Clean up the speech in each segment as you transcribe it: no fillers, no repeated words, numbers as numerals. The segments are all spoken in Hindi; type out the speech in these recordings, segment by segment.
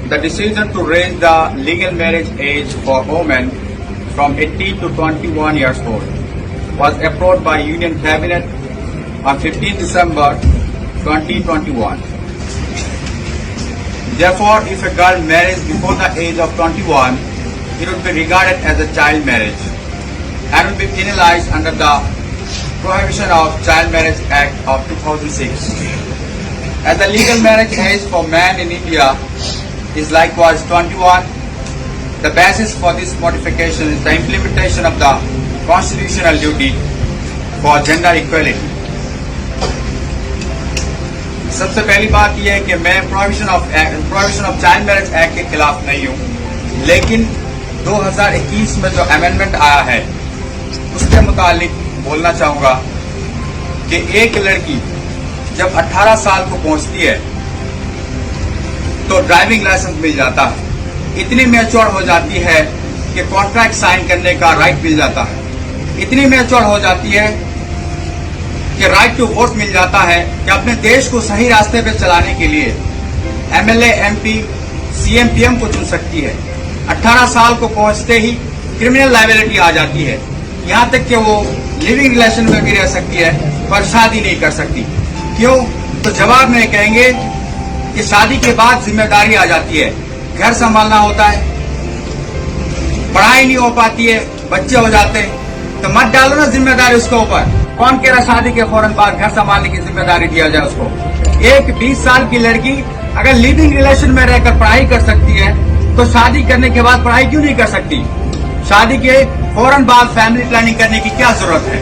The decision to raise the legal marriage age for women from 18 to 21 years old was approved by Union Cabinet on 15 December 2021. Therefore, if a girl marries before the age of 21, it would be regarded as a child marriage and will be penalized under the Prohibition of Child Marriage Act of 2006. As the legal marriage age for men in India is likewise 21, the basis for this modification is the implementation of the constitutional duty for gender equality. सबसे पहली बात यह है कि मैं prohibition of child marriage act के खिलाफ नहीं हूं, लेकिन 2021 में जो अमेंडमेंट आया है उसके मुतालिक बोलना चाहूंगा कि एक लड़की जब 18 साल को पहुंचती है तो ड्राइविंग लाइसेंस मिल जाता है, इतनी मैच्योर हो जाती है कि कॉन्ट्रैक्ट साइन करने का राइट मिल जाता है, इतनी मैच्योर हो जाती है कि राइट टू वोट मिल जाता है कि अपने देश को सही रास्ते पे चलाने के लिए एमएलए, एमपी, सीएम, पीएम को चुन सकती है। 18 साल को पहुंचते ही क्रिमिनल लायबिलिटी आ जाती है, यहां तक कि वो लिविंग रिलेशन में भी रह सकती है पर शादी नहीं कर सकती। क्यों? तो जवाब में कहेंगे कि शादी के बाद जिम्मेदारी आ जाती है, घर संभालना होता है, पढ़ाई नहीं हो पाती है, बच्चे हो जाते हैं, तो मत डालो ना जिम्मेदारी उसके ऊपर। कौन कह रहा शादी के फौरन बाद घर संभालने की जिम्मेदारी दिया जाए उसको? एक 20 साल की लड़की अगर लिविंग रिलेशन में रहकर पढ़ाई कर सकती है तो शादी करने के बाद पढ़ाई क्यों नहीं कर सकती? शादी के फौरन बाद फैमिली प्लानिंग करने की क्या जरूरत है?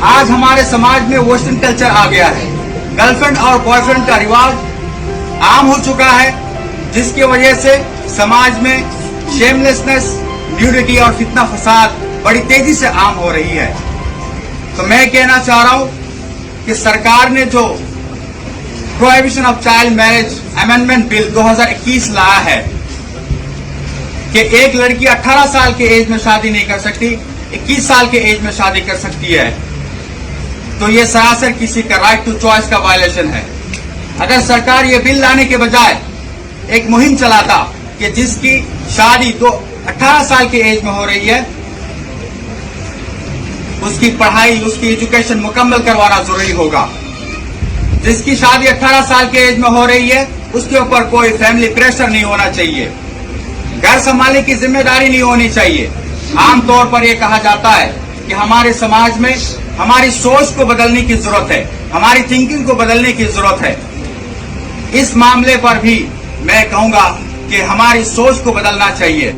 आज हमारे समाज में वेस्टर्न कल्चर आ गया है, गर्लफ्रेंड और बॉयफ्रेंड का रिवाज आम हो चुका है, जिसकी वजह से समाज में शेमलेसनेस, न्यूडिटी और फितना फसाद बड़ी तेजी से आम हो रही है। तो मैं कहना चाह रहा हूं कि सरकार ने जो prohibition of child marriage amendment bill 2021 लाया है कि एक लड़की 18 साल के एज में शादी नहीं कर सकती, 21 साल के एज में शादी कर सकती है, तो ये सरासर किसी का राइट टू चॉइस का वायलेशन है। अगर सरकार ये बिल लाने के बजाय एक मुहिम चलाता कि जिसकी शादी तो 18 साल के एज में हो रही है उसकी पढ़ाई, उसकी एजुकेशन मुकम्मल करवाना जरूरी होगा। जिसकी शादी 18 साल के एज में हो रही है उसके ऊपर कोई फैमिली प्रेशर नहीं होना चाहिए, घर संभालने की जिम्मेदारी नहीं होनी चाहिए। आमतौर पर यह कहा जाता है कि हमारे समाज में हमारी सोच को बदलने की जरूरत है, हमारी थिंकिंग को बदलने की जरूरत है। इस मामले पर भी मैं कहूंगा कि हमारी सोच को बदलना चाहिए।